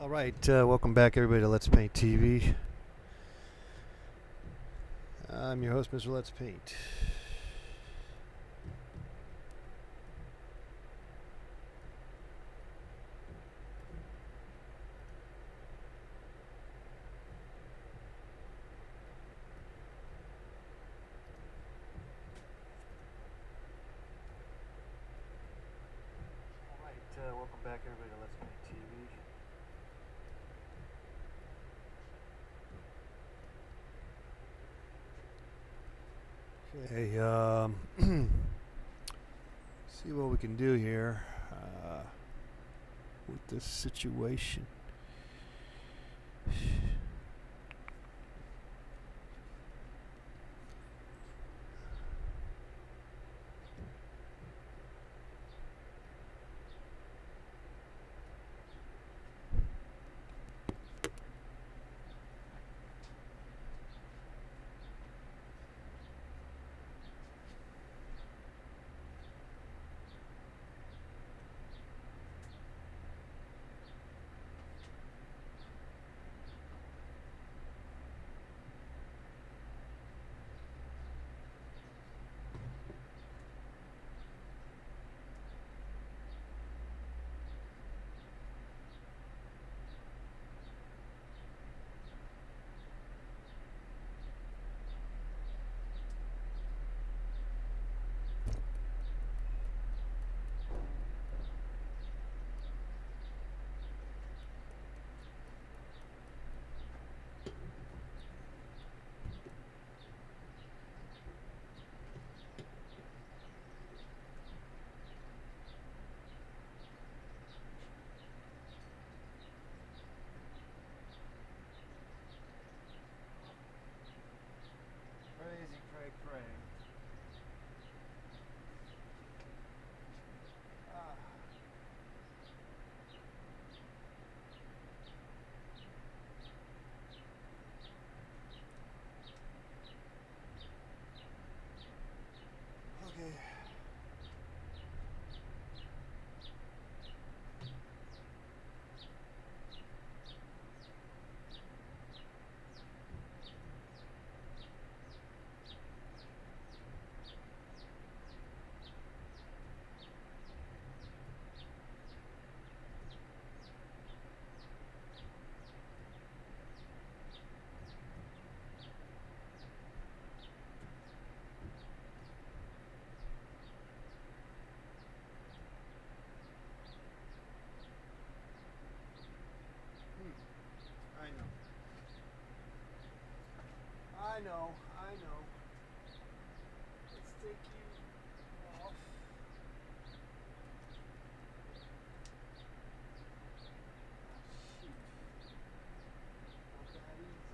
Alright, welcome back everybody to Let's Paint TV. I'm your host, Mr. Let's Paint. Alright, welcome back everybody to Let's Paint TV. Okay, see what we can do here with this situation. Crazy Craig Craig. Okay. I know. Let's take you off. Shoot. Not that easy.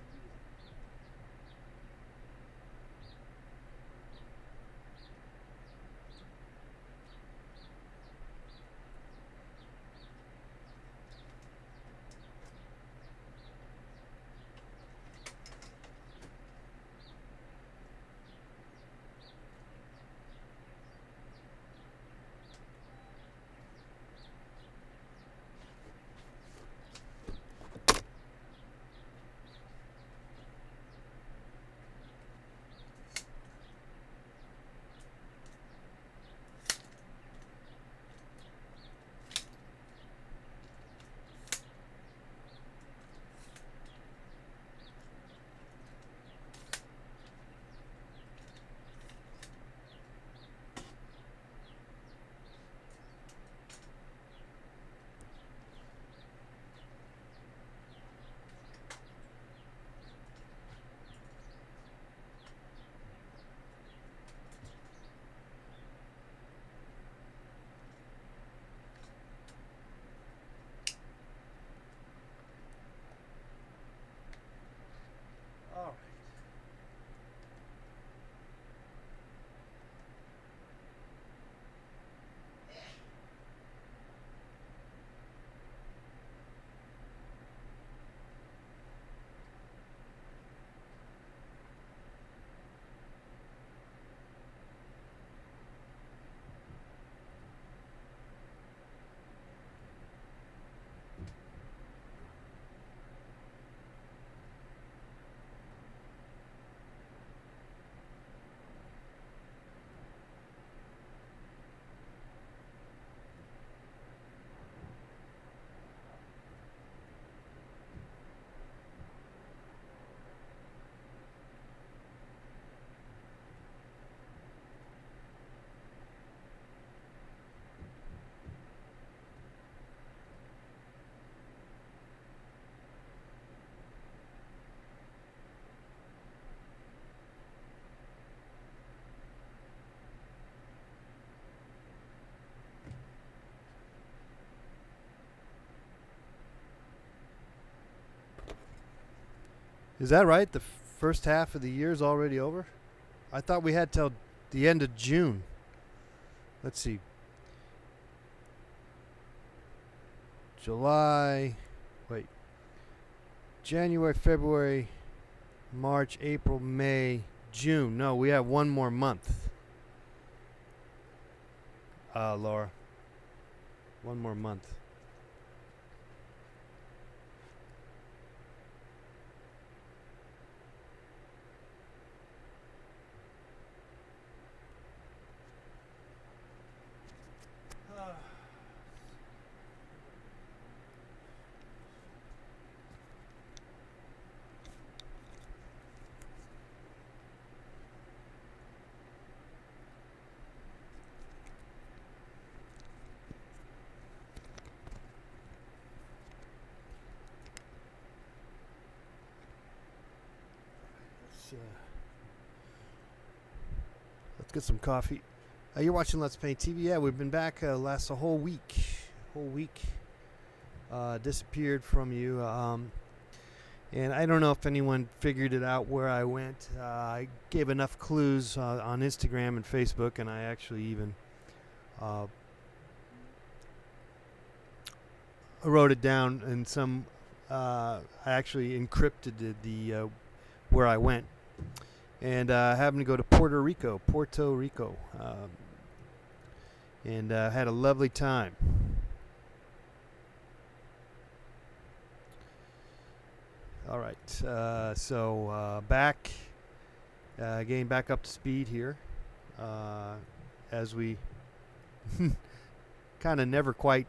Is that right? The first half of the year is already over? I thought we had till the end of June. Let's see. July. Wait. January, February, March, April, May, June. No, we have one more month. Laura. One more month. Let's get some coffee. You're watching Let's Paint TV. Yeah, we've been back last a whole week. Disappeared from you. And I don't know if anyone figured it out where I went. I gave enough clues on Instagram and Facebook, and I actually even wrote it down in some. I actually encrypted the where I went, and happened to go to Puerto Rico, and had a lovely time. All right, so back, getting back up to speed here, as we kind of never quite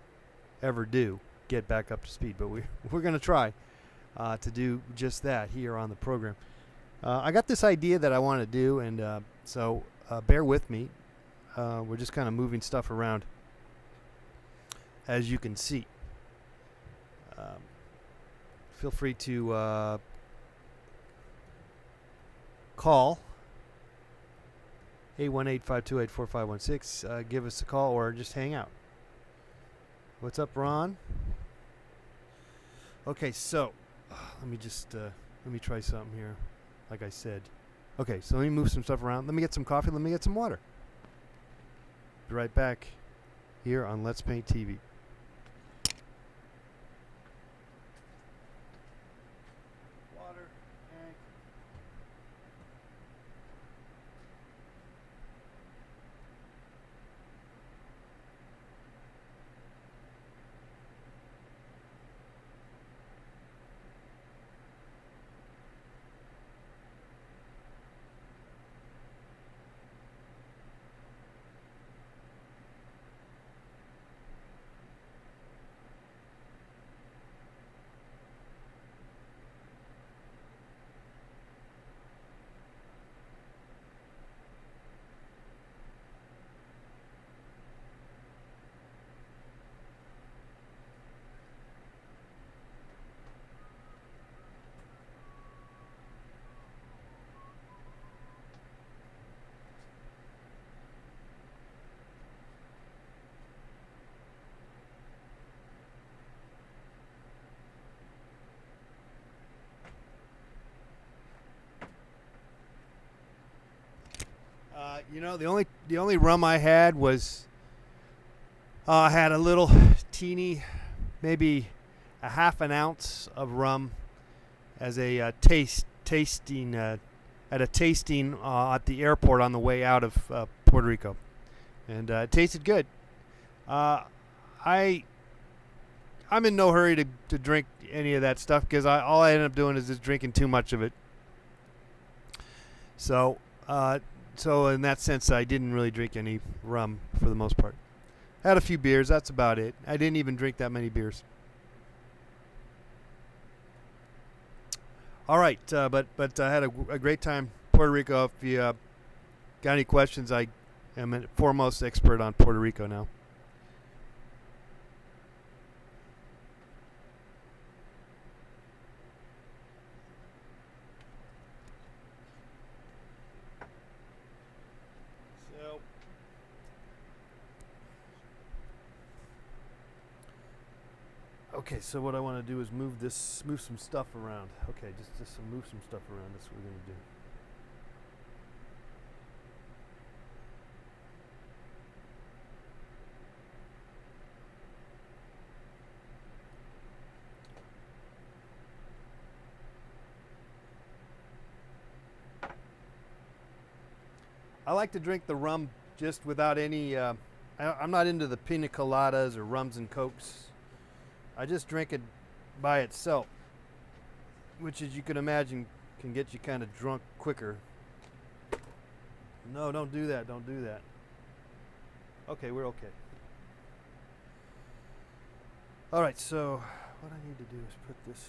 ever do get back up to speed, but we're going to try to do just that here on the program. I got this idea that I want to do, and so bear with me. We're just kind of moving stuff around, as you can see. Feel free to call 818-528-4516. Give us a call or just hang out. What's up, Ron? Okay, so let me try something here. Like I said. Okay, so let me move some stuff around. Let me get some coffee. Let me get some water. Be right back here on Let's Paint TV. Water, Hank. The only rum I had was had a little teeny, maybe a half an ounce of rum as a tasting at a tasting at the airport on the way out of Puerto Rico, and it tasted good. I'm in no hurry to drink any of that stuff because all I end up doing is just drinking too much of it. So in that sense, I didn't really drink any rum for the most part. Had a few beers. That's about it. I didn't even drink that many beers. All right, but I had a great time Puerto Rico. If you got any questions, I am a foremost expert on Puerto Rico now. Okay, so what I want to do is move some stuff around. Okay, just move some stuff around. That's what we're gonna do. I like to drink the rum just without any. I'm not into the pina coladas or rums and cokes. I just drink it by itself, which, as you can imagine, can get you kind of drunk quicker. No, don't do that. Don't do that. Okay, we're okay. All right, so what I need to do is put this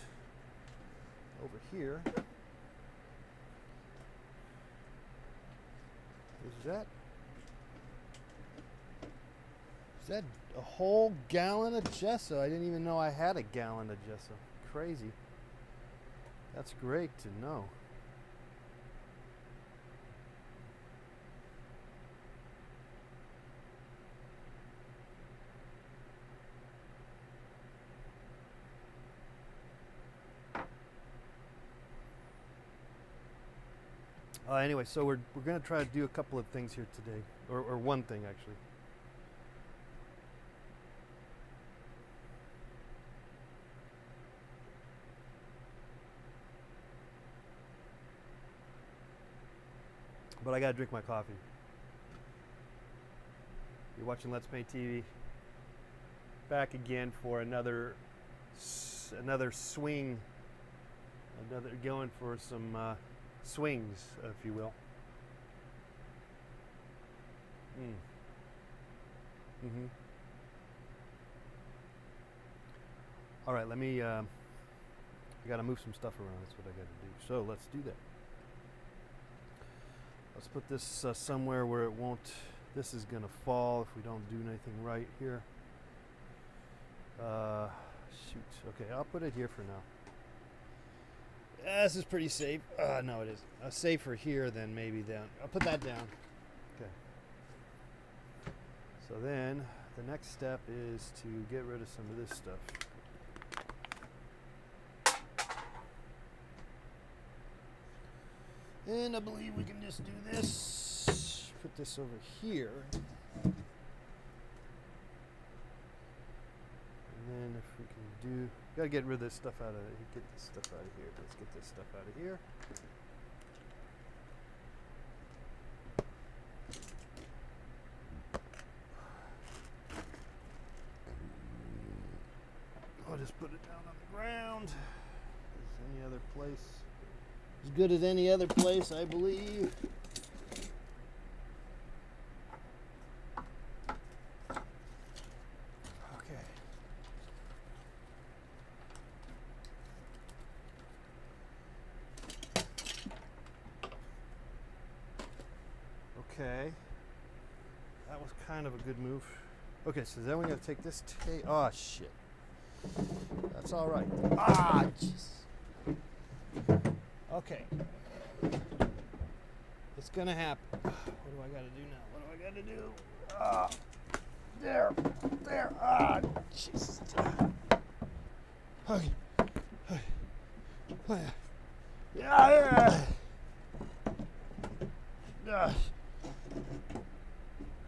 over here. Is that a whole gallon of gesso? I didn't even know I had a gallon of gesso. Crazy. That's great to know. Anyway, so we're going to try to do a couple of things here today, or one thing actually. But I got to drink my coffee. You're watching Let's Paint TV. Back again for another swing. Going for some swings, if you will. All right, let me. I got to move some stuff around. That's what I got to do. So let's do that. Let's put this somewhere where it won't. This is gonna fall if we don't do anything right here. Shoot. Okay, I'll put it here for now. This is pretty safe. No, it isn't. Safer here than maybe down. I'll put that down. Okay. So then the next step is to get rid of some of this stuff. And I believe we can just do this. Put this over here. And then if we can do, gotta get rid of this stuff out of it. Get this stuff out of here. Let's get this stuff out of here. I'll just put it down on the ground. As any other place. As good as any other place, I believe. Okay. Okay. That was kind of a good move. Okay, so then we gotta take this tape. Oh, shit. That's all right. Ah, jeez. Okay. It's gonna happen. What do I gotta do now? What do I gotta do? Ah, there. Ah, Jesus. Okay.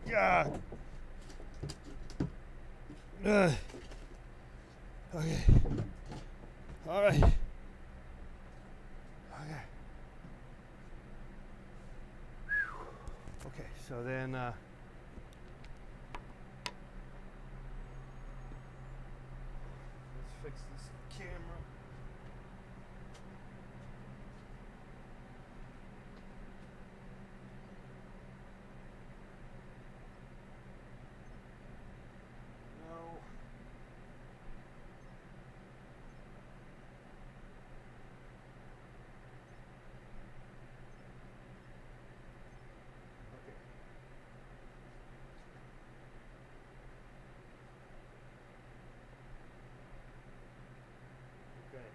Yeah. Okay. All right. Okay, so then let's fix this camera. No. Okay.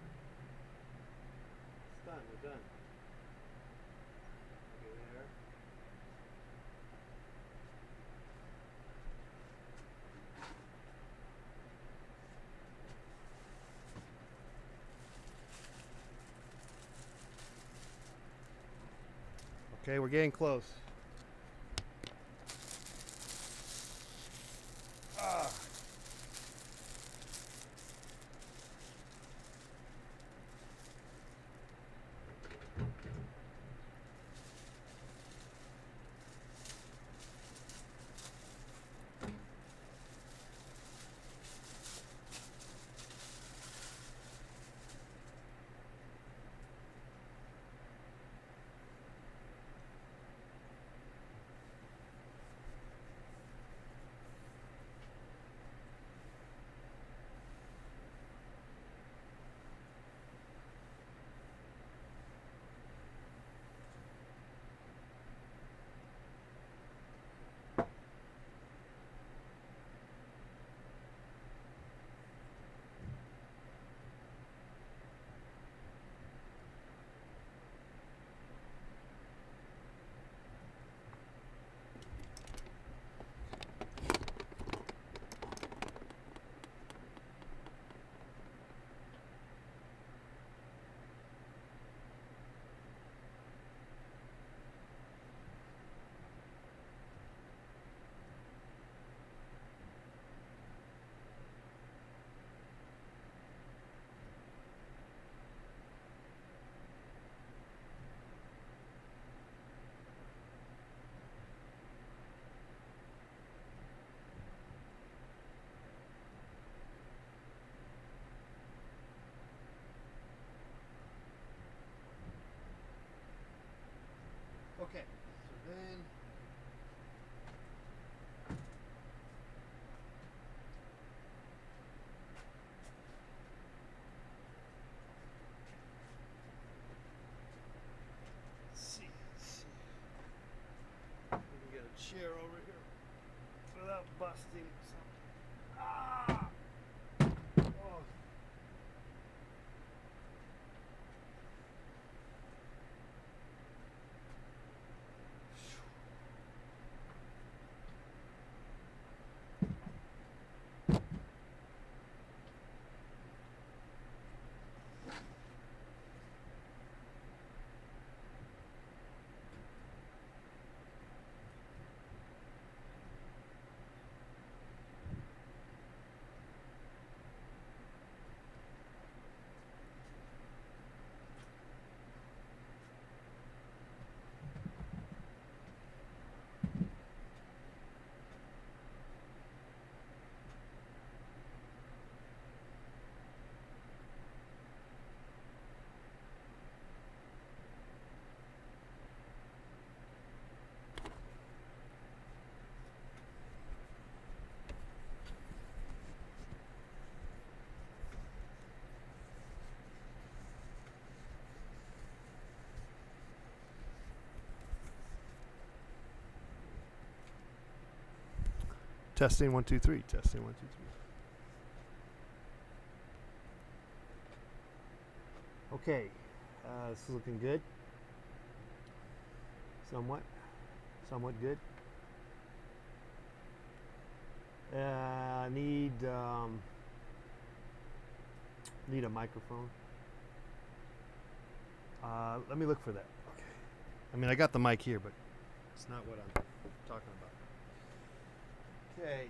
It's done. We're done. Okay, there. Okay, we're getting close. Ah. Okay, so then let's see. Let me get a chair over here without busting something. Ah! Oh. Testing 1 2 3. Testing 1 2 3. Okay, this is looking good. Somewhat good. Need a microphone. Let me look for that. Okay. I mean, I got the mic here, but it's not what I'm talking about. Okay.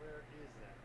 Where is that?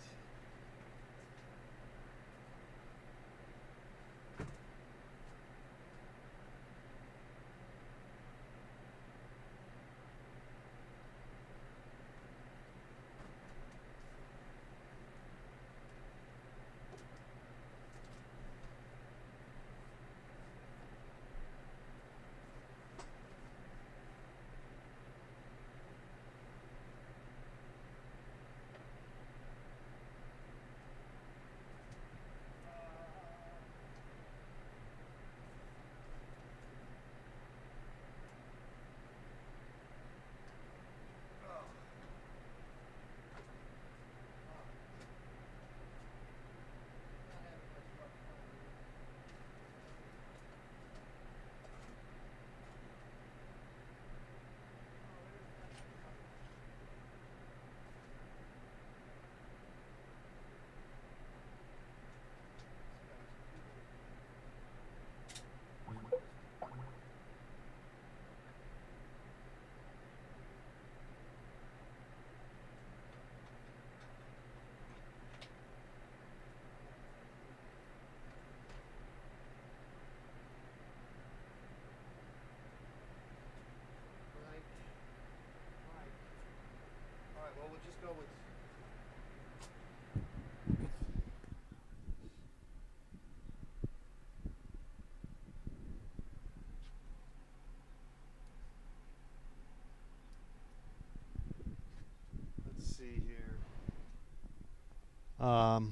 Um,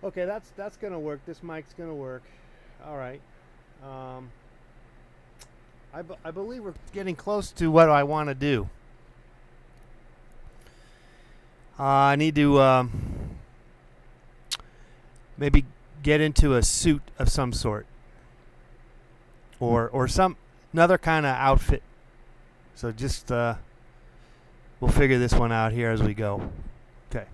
okay, that's gonna work. This mic's gonna work. All right. Um, I believe we're getting close to what I want to do. I need to maybe get into a suit of some sort, or some another kind of outfit. So just we'll figure this one out here as we go. Okay.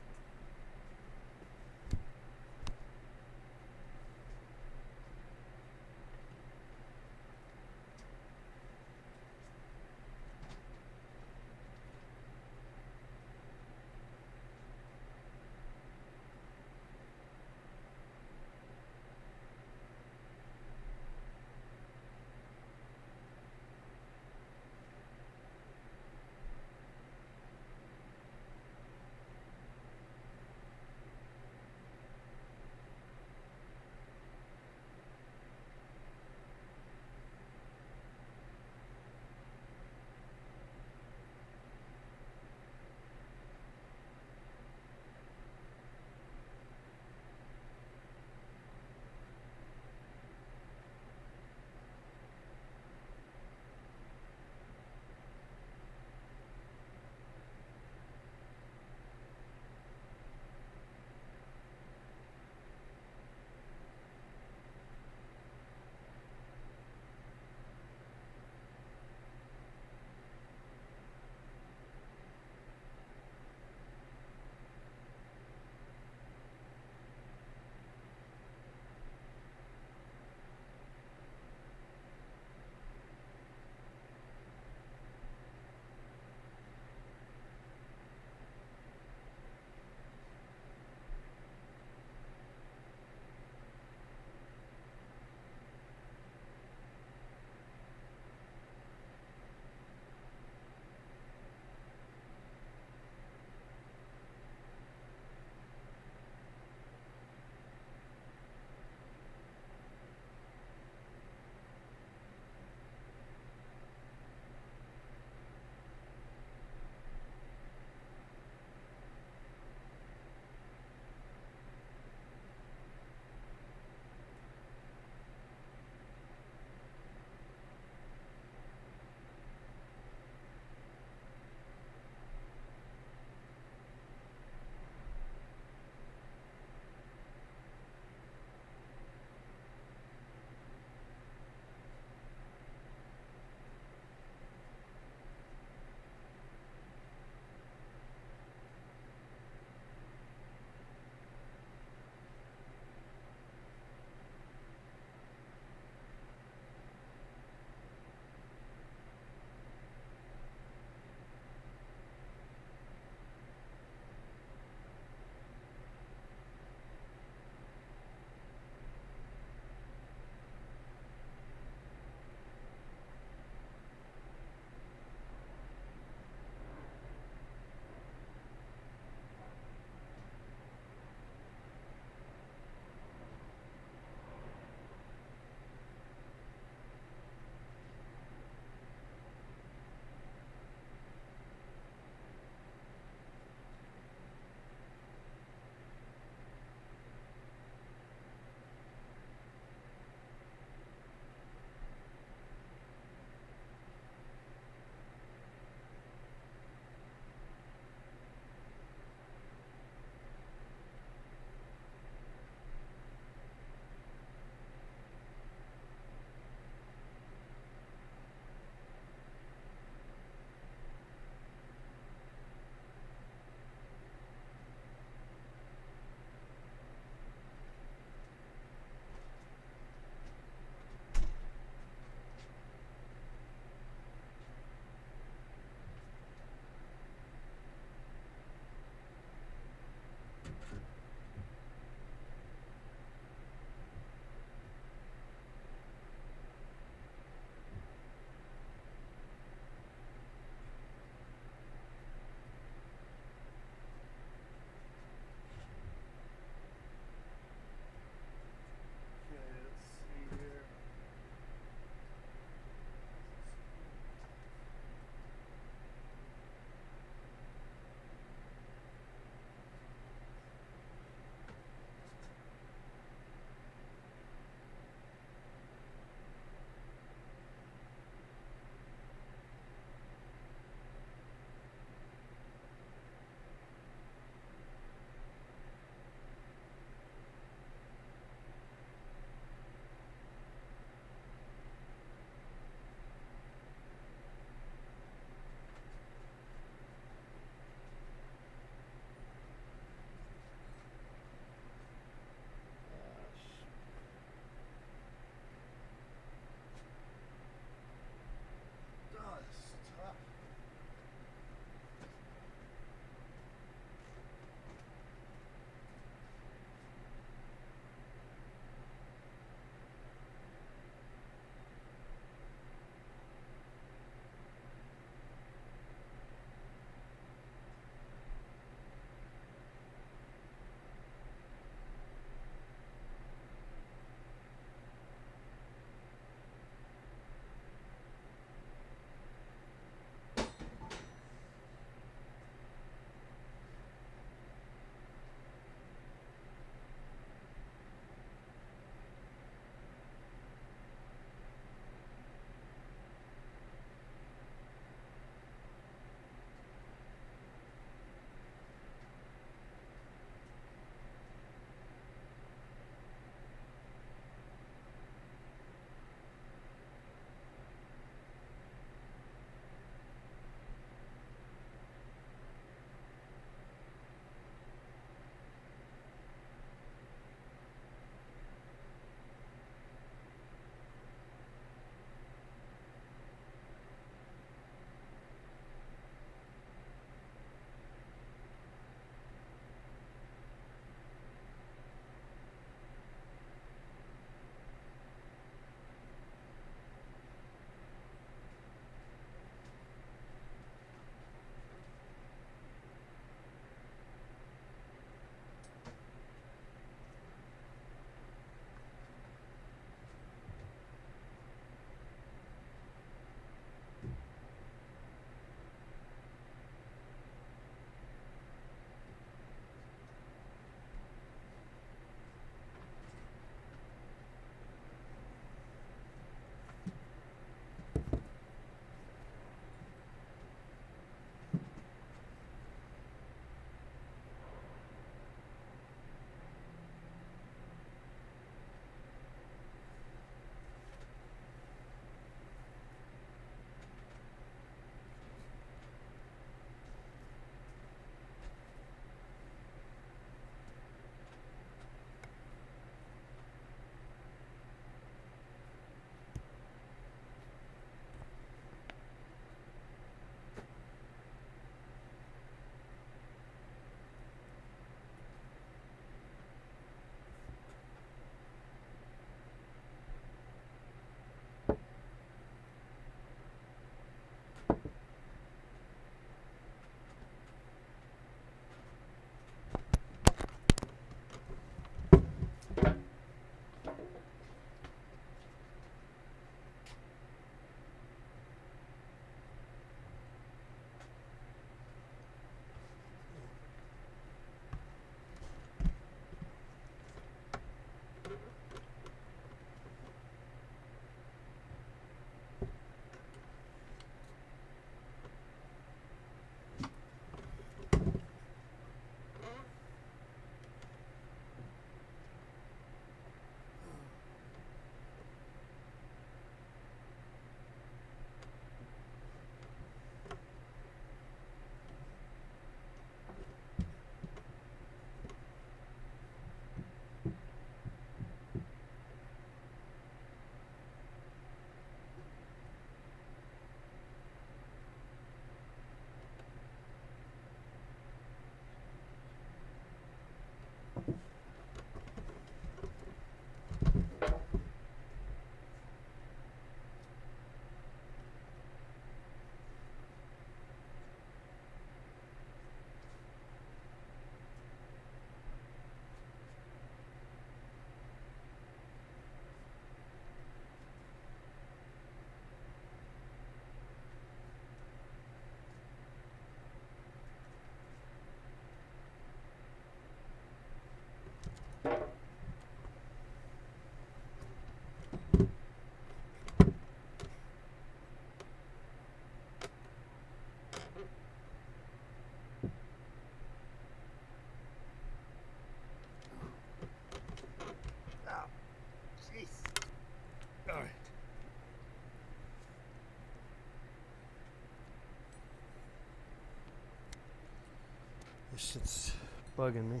This shit's bugging me.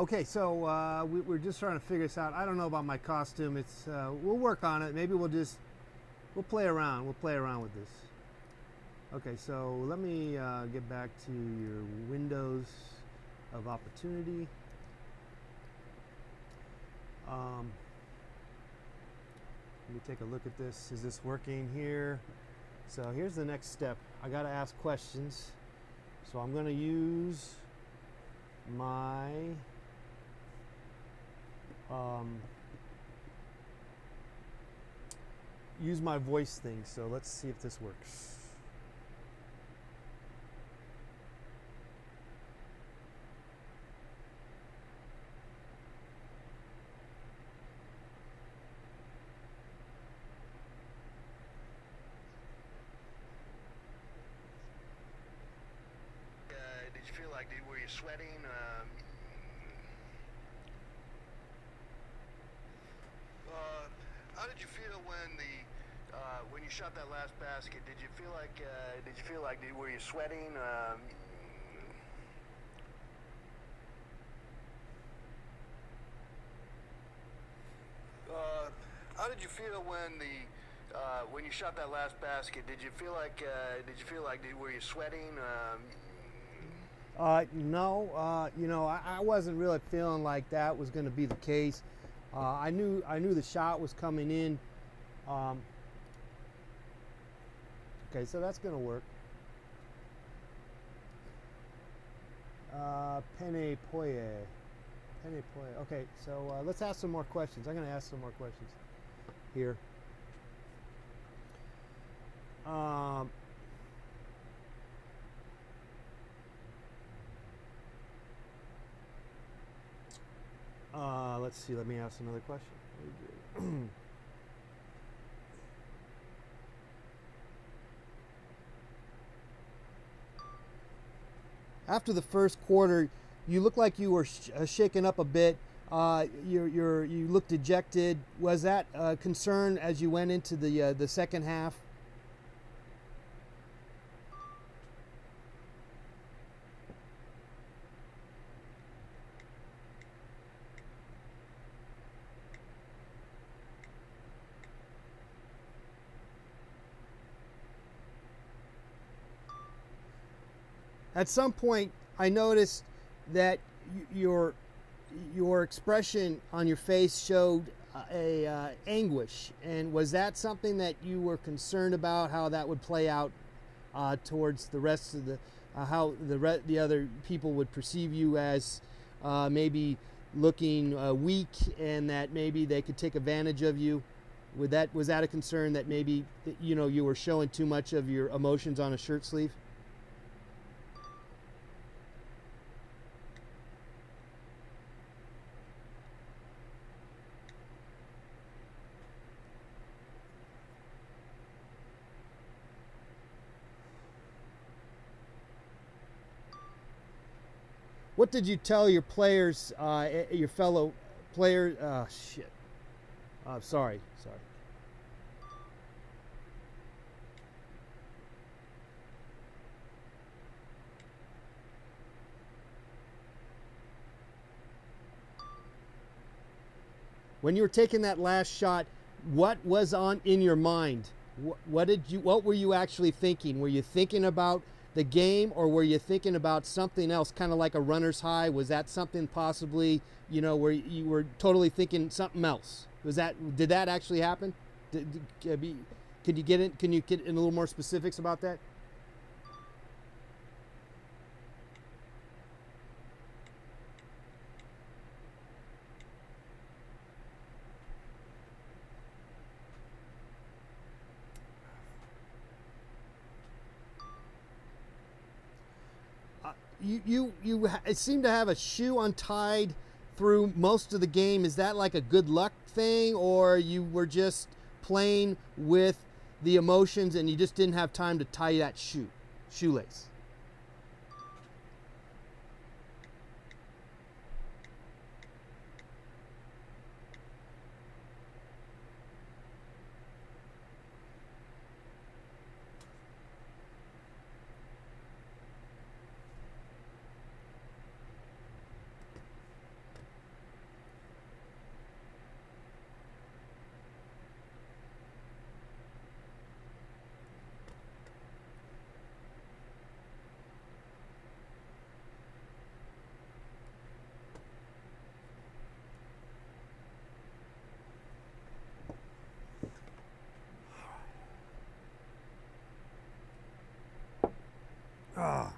Okay, so we're just trying to figure this out. I don't know about my costume. It's we'll work on it. Maybe we'll play around. We'll play around with this. Okay, so let me get back to your windows of opportunity. Let me take a look at this. Is this working here? So here's the next step. I got to ask questions. So I'm going to use my voice thing. So let's see if this works. Did you feel like, were you sweating? How did you feel when you shot that last basket? Did you feel like, were you sweating? How did you feel when you shot that last basket? Did you feel like, were you sweating? No, you know, I wasn't really feeling like that was going to be the case. I knew the shot was coming in. Okay, so that's going to work. Penne Poye. Okay, so let's ask some more questions. I'm going to ask some more questions here. Let's see, let me ask another question. After the first quarter, you looked like you were shaken up a bit. You looked dejected. Was that a concern as you went into the second half? At some point, I noticed that your expression on your face showed a anguish. And was that something that you were concerned about, how that would play out towards the rest of how the other people would perceive you as maybe looking weak, and that maybe they could take advantage of you? Was that a concern, that maybe you were showing too much of your emotions on a shirt sleeve? what did you tell your players, your fellow players? Shit. Sorry. When you were taking that last shot, what was on in your mind? What were you actually thinking? Were you thinking about the game, or were you thinking about something else, kind of like a runner's high? Was that something possibly, where you were totally thinking something else? Did that actually happen? Can you get in a little more specifics about that? You seem to have a shoe untied through most of the game. Is that like a good luck thing, or you were just playing with the emotions and you just didn't have time to tie that shoelace? Ah.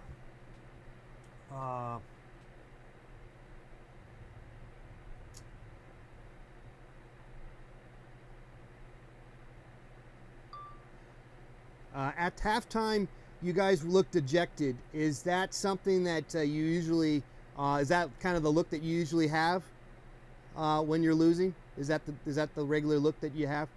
At halftime, you guys looked dejected. Is that something that you usually? Is that kind of the look that you usually have when you're losing? Is that the regular look that you have?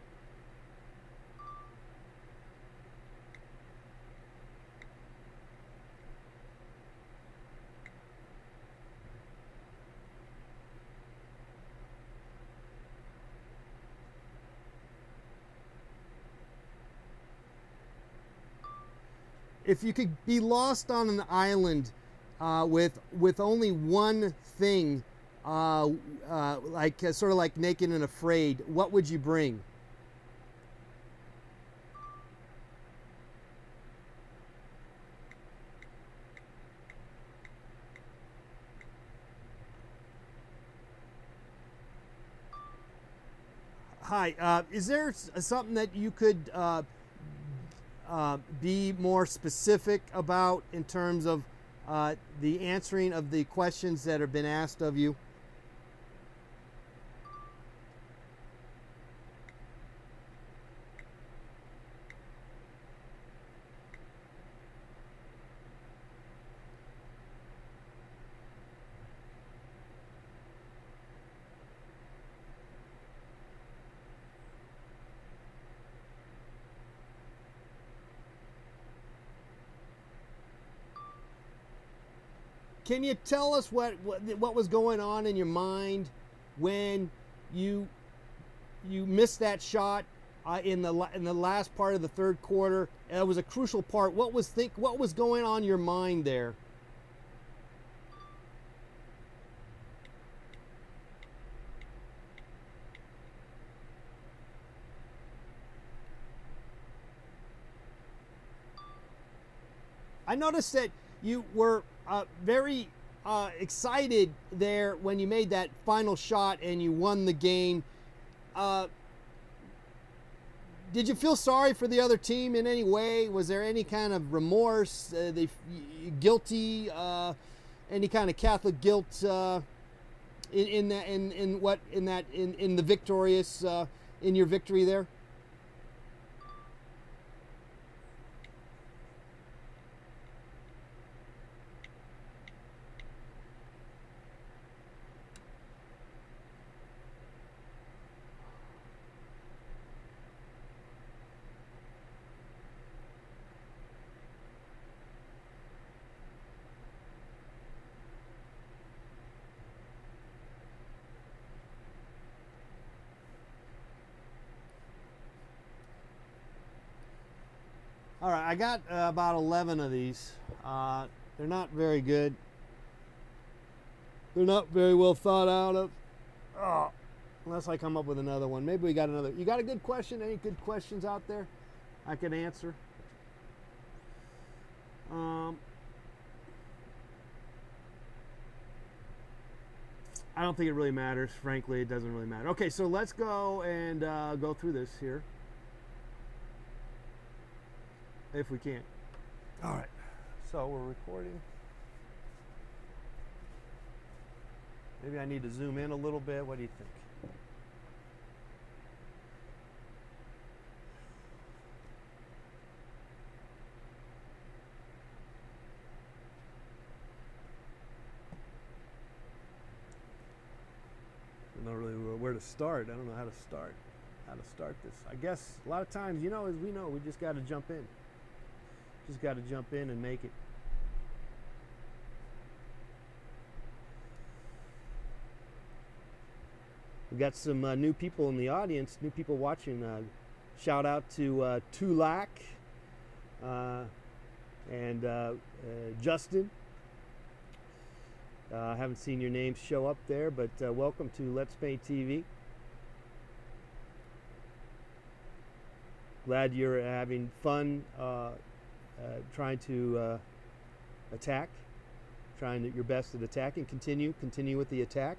If you could be lost on an island with only one thing, sort of like Naked and Afraid, what would you bring? Hi, is there something that you could be more specific about in terms of the answering of the questions that have been asked of you? Can you tell us what was going on in your mind when you missed that shot in the last part of the third quarter? It was a crucial part. What was going on in your mind there? I noticed that you were very excited there when you made that final shot and you won the game. Did you feel sorry for the other team in any way? Was there any kind of remorse, guilty, any kind of Catholic guilt in the victorious in your victory there? All right, I got about 11 of these. They're not very good. They're not very well thought out of. Oh, unless I come up with another one. Maybe we got another. You got a good question? Any good questions out there I could answer? I don't think it really matters. Frankly, it doesn't really matter. Okay, so let's go and go through this here. If we can. All right. So we're recording. Maybe I need to zoom in a little bit. What do you think? I don't know really where to start. I don't know how to start this. I guess a lot of times, you know, as we know, we just got to jump in. Just got to jump in and make it. We got some new people in the audience, new people watching. Shout out to Tulak and Justin. I haven't seen your names show up there, but welcome to Let's Paint TV. Glad you're having fun trying to attack, trying your best at attacking. Continue with the attack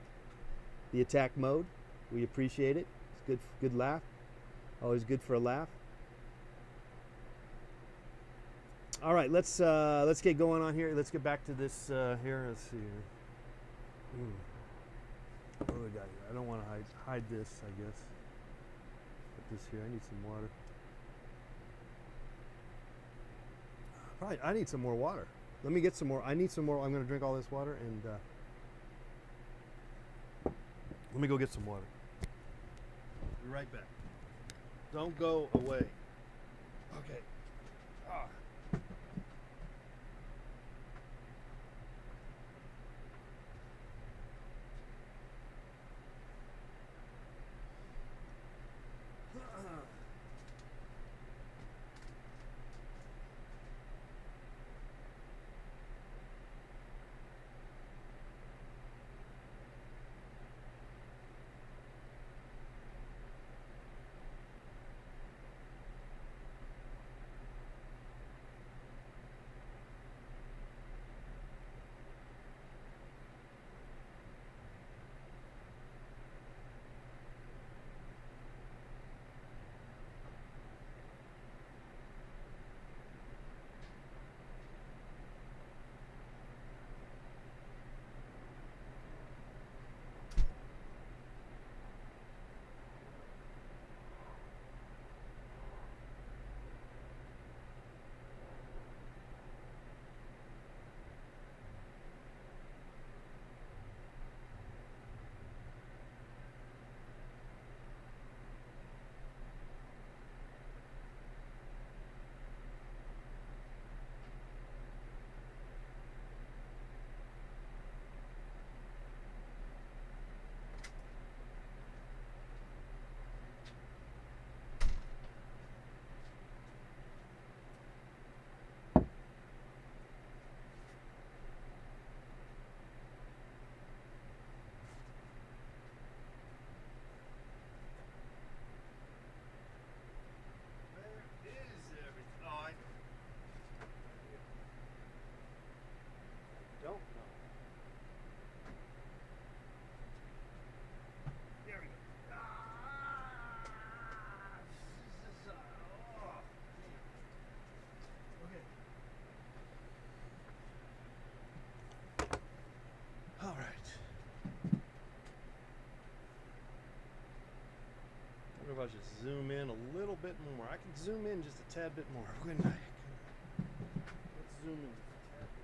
mode. We appreciate it. It's good laugh. Always good for a laugh. All right, let's get going on here. Let's get back to this here. Let's see here. What do we got here? I don't want to hide this, I guess. Put this here. I need some water. Right, I need some more water. Let me get some more. I need some more. I'm going to drink all this water and let me go get some water. Be right back. Don't go away. Okay. All right. What if I just zoom in a little bit more? I can zoom in just a tad bit more, couldn't I? Let's zoom in just a tad bit.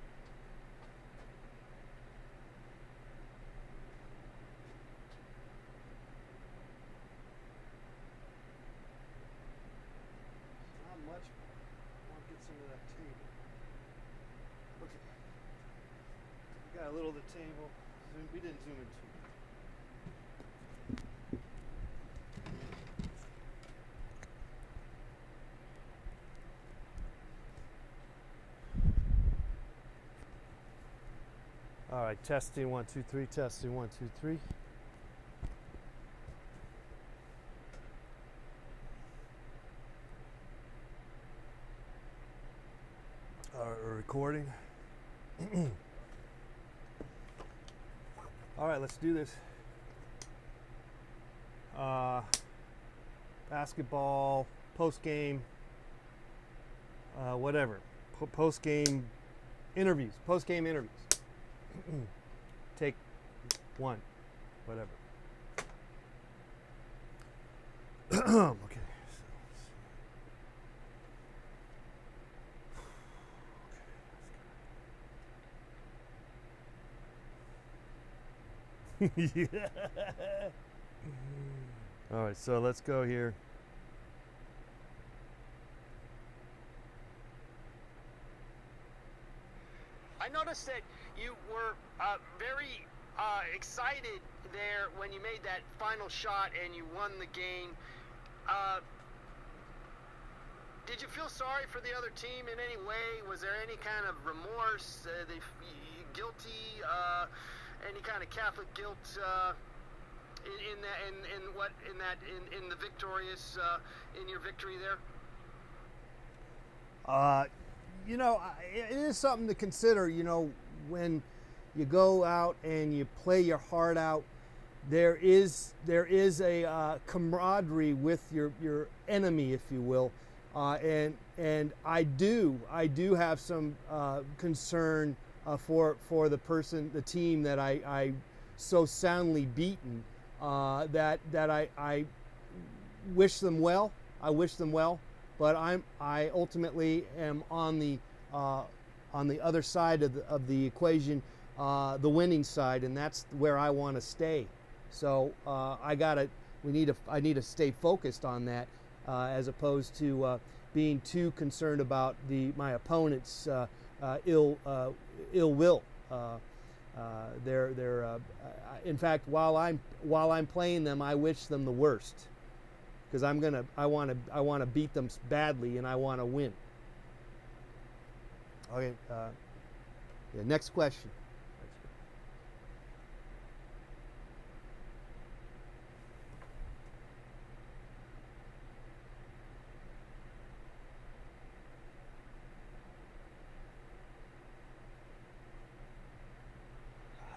Not much more. I want to get some of that table. Okay. Got a little of the table. We didn't zoom in too much. right, testing 1 2 3. Testing 1 2 3. All right, we're recording. All right, let's do this. Basketball, post game, whatever. Post game interviews. Post game interviews. Take 1, whatever. Okay. Yeah. All right, so let's go here. I noticed that you were very excited there when you made that final shot and you won the game. Did you feel sorry for the other team in any way? Was there any kind of remorse? Guilty? Any kind of Catholic guilt in the victorious in your victory there? You know, it is something to consider. You know, when you go out and you play your heart out, there is a camaraderie with your enemy, if you will, and I do have some concern for the team that I so soundly beaten. That I wish them well. I wish them well. But I ultimately am on the other side of the equation, the winning side, and that's where I want to stay. So I need to stay focused on that, as opposed to being too concerned about my opponent's ill will. In fact, while I'm playing them, I wish them the worst. Because I want to beat them badly, and I want to win. Okay. Yeah, next question.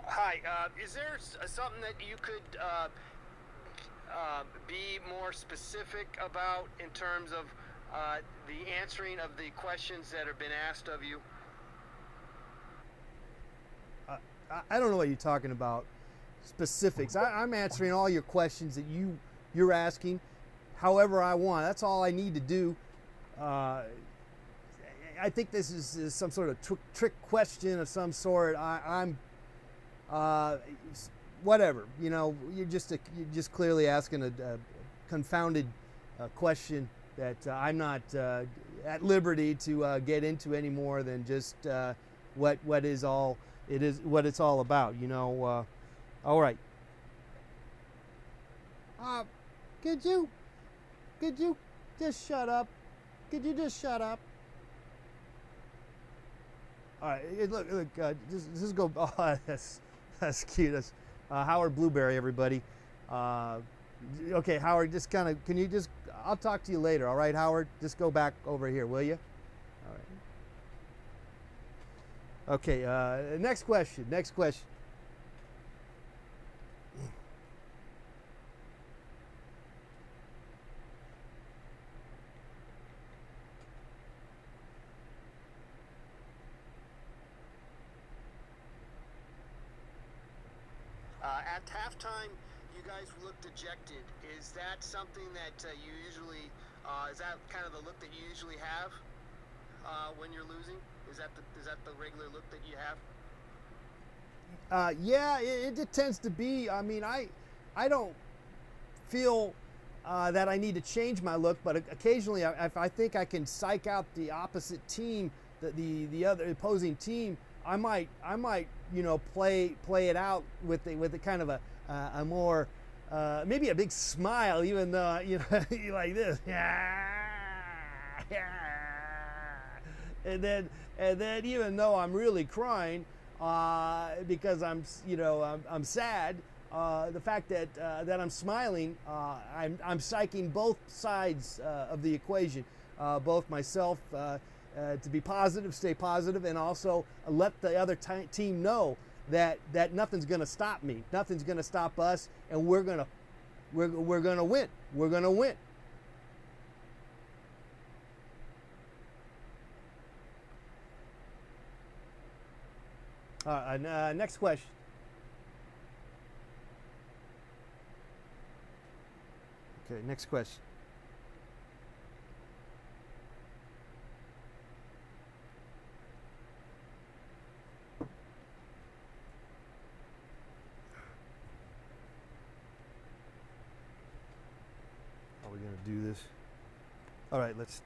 Hi. Is there something that you could be more specific about in terms of the answering of the questions that have been asked of you? I don't know what you're talking about. Specifics. I'm answering all your questions that you're asking, however I want. That's all I need to do. I think this is some sort of trick question of some sort. I'm whatever, you know, you're just clearly asking a confounded question that I'm not at liberty to get into any more than just what it's all about, you know. All right. Could you just shut up? Could you just shut up? All right, look, just go. Oh, that's cute. That's Howard Blueberry, everybody. Okay, Howard, just kind of, I'll talk to you later, all right, Howard? Just go back over here, will you? All right. Okay, next question. At halftime, you guys look dejected. Is that something that you usually, is that kind of the look that you usually have when you're losing? Is that the regular look that you have? Yeah, it tends to be. I mean, I don't feel that I need to change my look, but occasionally, if I think I can psych out the opposite team, the other opposing team, I might you know play it out with a kind of a more maybe a big smile, even though you know you like this, and then even though I'm really crying, because I'm sad. The fact that I'm smiling, I'm psyching both sides of the equation, both myself to be positive, stay positive, and also let the other team know that nothing's going to stop me, nothing's going to stop us, and we're going to win. We're going to win. Next question. Okay, next question. Are we gonna do this? All right, let's.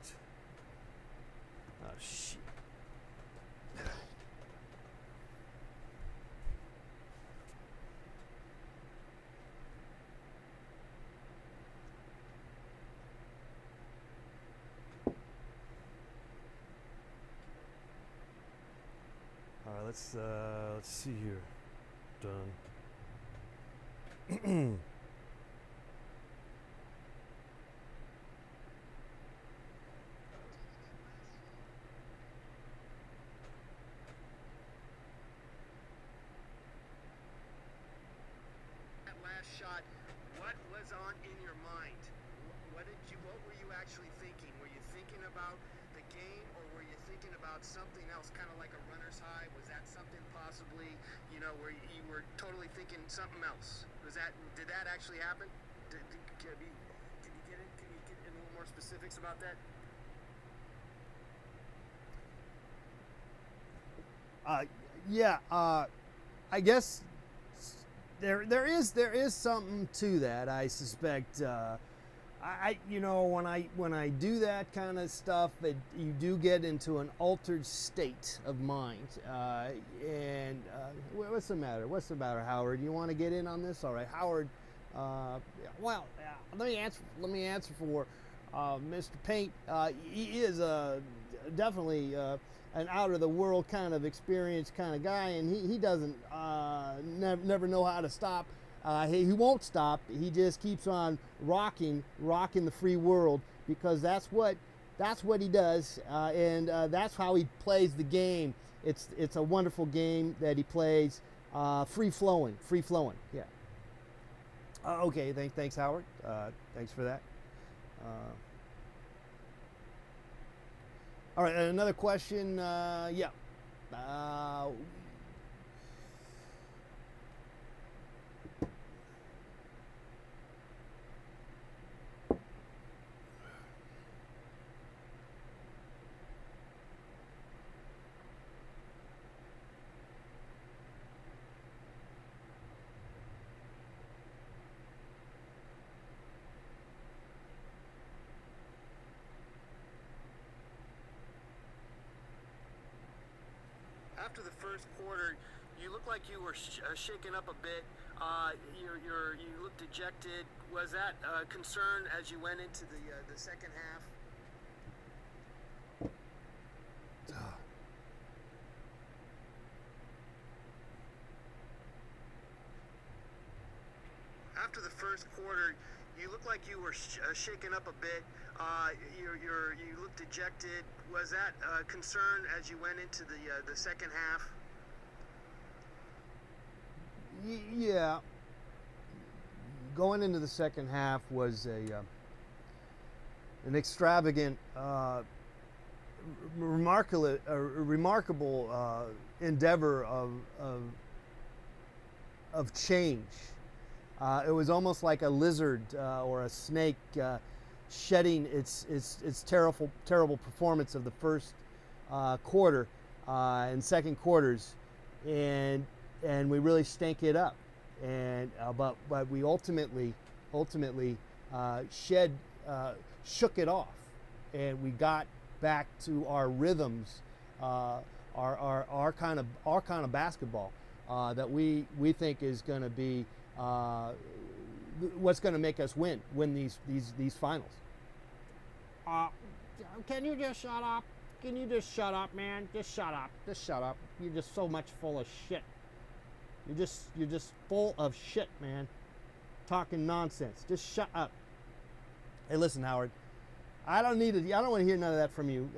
Oh shit. All right, let's see here. Done. That last shot, what was on in your mind? What were you actually thinking? Were you thinking about the game, or were you thinking about something else, kind of like a runner's high? Was that something possibly, where you were totally thinking something else? Did that actually happen? Can you get in a little more specifics about that? Yeah, I guess there is something to that. I suspect. When I do that kind of stuff, you do get into an altered state of mind. What's the matter? What's the matter, Howard? You want to get in on this? All right, Howard. Let me answer for Mr. Paint. He is definitely an out of the world kind of experienced kind of guy, and he doesn't never know how to stop. He won't stop. He just keeps on rocking the free world, because that's what he does, and that's how he plays the game. It's a wonderful game that he plays, free flowing. Yeah. Okay. Thanks, Howard. Thanks for that. All right. Another question. Yeah. After the first quarter, you looked like you were shaken up a bit. You looked dejected. Was that a concern as you went into the second half? After the first quarter, you looked like you were shaken up a bit. You looked dejected. Was that a concern as you went into the second half? Yeah. Going into the second half was an extravagant, remarkable endeavor of change. It was almost like a lizard or a snake shedding its terrible performance of the first quarter and second quarters, and we really stank it up. And but we ultimately shook it off, and we got back to our rhythms, our kind of basketball that we think is going to be what's going to make us win these finals. Can you just shut up? can you just shut up, man? Just shut up. Just shut up. You're just so much full of shit. You're just full of shit, man. Talking nonsense. Just shut up. Hey, listen, Howard. I don't want to hear none of that from you.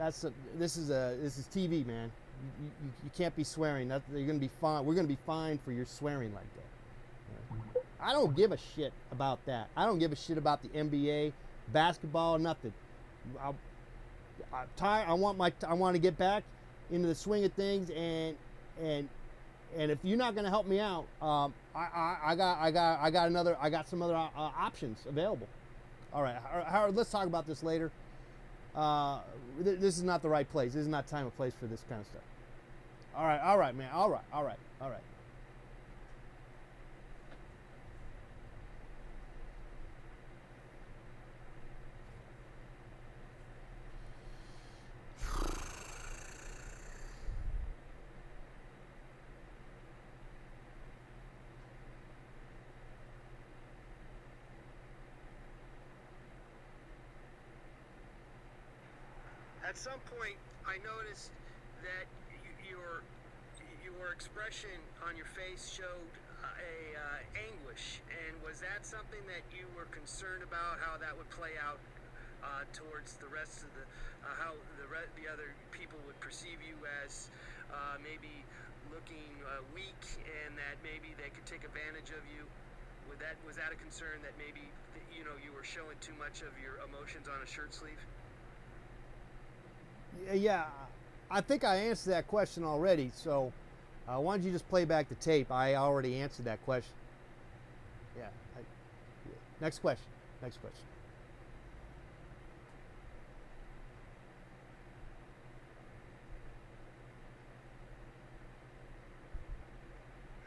This is TV, man. You can't be swearing. You're gonna be fine. We're gonna be fined for your swearing like that. I don't give a shit about that. I don't give a shit about the NBA, basketball, nothing. I want to get back into the swing of things, and if you're not going to help me out, I got some other options available. All right, Howard, let's talk about this later. This is not the right place. This is not time or place for this kind of stuff. All right, man. All right. At some point, I noticed that your expression on your face showed anguish, and was that something that you were concerned about, how that would play out towards the rest of how the other people would perceive you as maybe looking weak, and that maybe they could take advantage of you? Was that a concern, that maybe you were showing too much of your emotions on a shirt sleeve? Yeah, I think I answered that question already. So why don't you just play back the tape? I already answered that question. Yeah. Next question.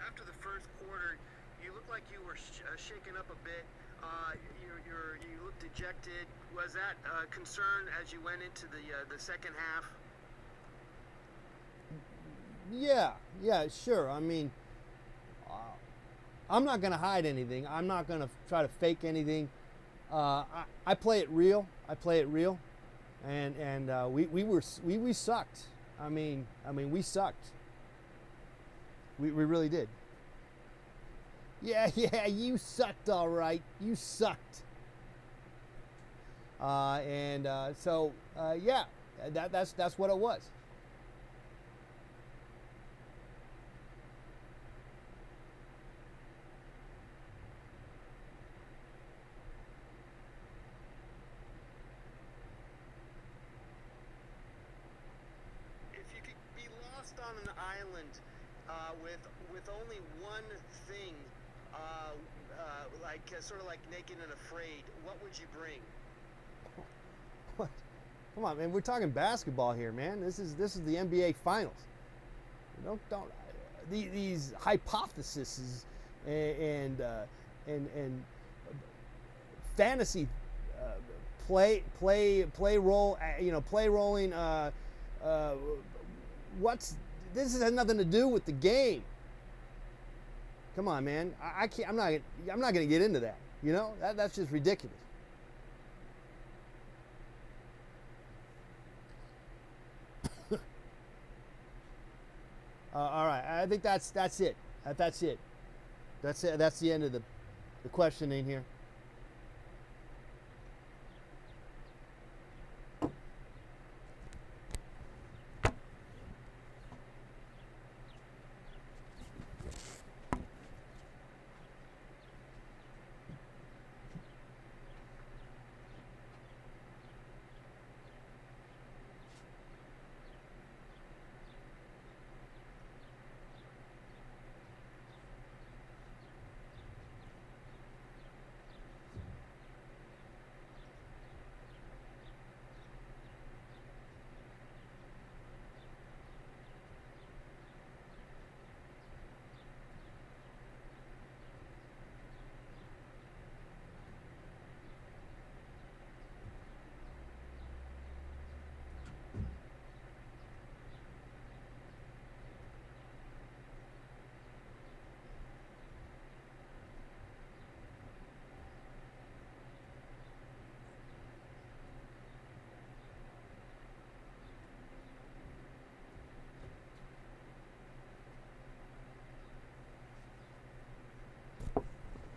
After the first quarter, you looked like you were shaken up a bit. You looked dejected. Was that a concern as you went into the second half? Yeah, sure. I mean, I'm not going to hide anything. I'm not going to try to fake anything. I play it real. And we sucked. I mean, we sucked. We really did. Yeah, you sucked, all right. You sucked. So that's what it was. If you could be lost on an island with only one thing, sort of like Naked and Afraid, what would you bring? What? Come on, man. We're talking basketball here, man. This is the NBA Finals. Don't these hypotheses and fantasy play role. Play rolling. This has nothing to do with the game. Come on, man. I can't. I'm not going to get into that. That's just ridiculous. All right. I think that's it. That's it. That's the end of the questioning here.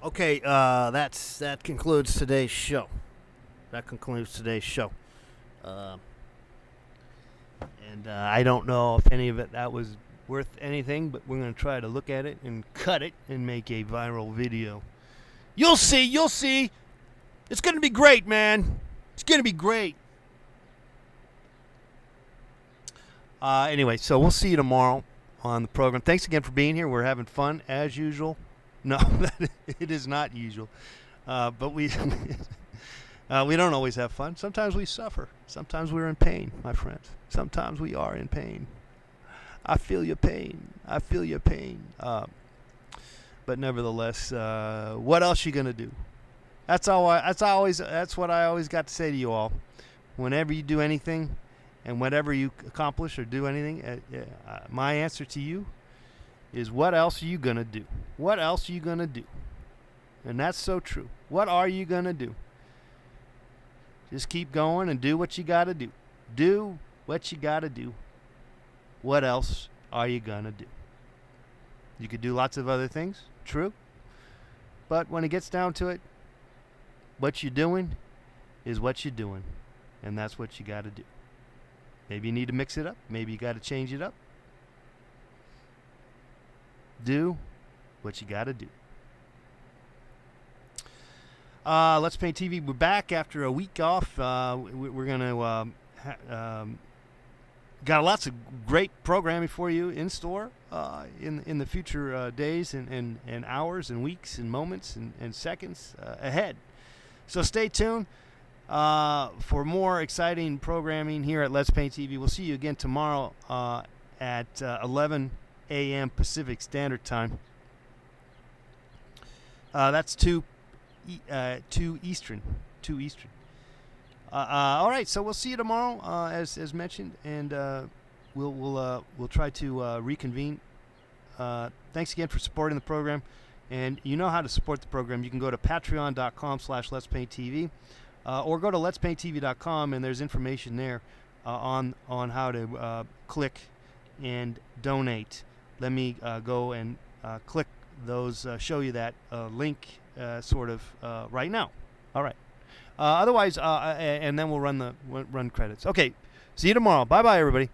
Okay, that concludes today's show. And I don't know if any of that was worth anything, but we're going to try to look at it and cut it and make a viral video. You'll see. It's going to be great, man. It's going to be great. Anyway, so we'll see you tomorrow on the program. Thanks again for being here. We're having fun as usual. No, it is not usual. But we we don't always have fun. Sometimes we suffer. Sometimes we're in pain, my friends. Sometimes we are in pain. I feel your pain. But nevertheless, what else you gonna do? That's what I always got to say to you all. Whenever you do anything, and whatever you accomplish or do anything, my answer to you is, what else are you gonna do? What else are you gonna do? And that's so true. What are you gonna do? Just keep going and do what you gotta do. Do what you gotta do. What else are you gonna do? You could do lots of other things, true. But when it gets down to it, what you're doing is what you're doing. And that's what you gotta do. Maybe you need to mix it up. Maybe you gotta change it up. Do what you gotta do. Let's Paint TV. We're back after a week off. We're gonna got lots of great programming for you in store in the future days and hours and weeks and moments and seconds ahead. So stay tuned for more exciting programming here at Let's Paint TV. We'll see you again tomorrow at 11 a.m. Pacific Standard Time. That's 2 Eastern. All right, so we'll see you tomorrow, as mentioned, and we'll try to reconvene. Thanks again for supporting the program, and you know how to support the program. You can go to patreon.com/letspainttv, or go to letspainttv.com, and there's information there on how to click and donate. Let me go and click those, show you that link right now. All right. Otherwise, and then we'll run credits. Okay. See you tomorrow. Bye-bye, everybody.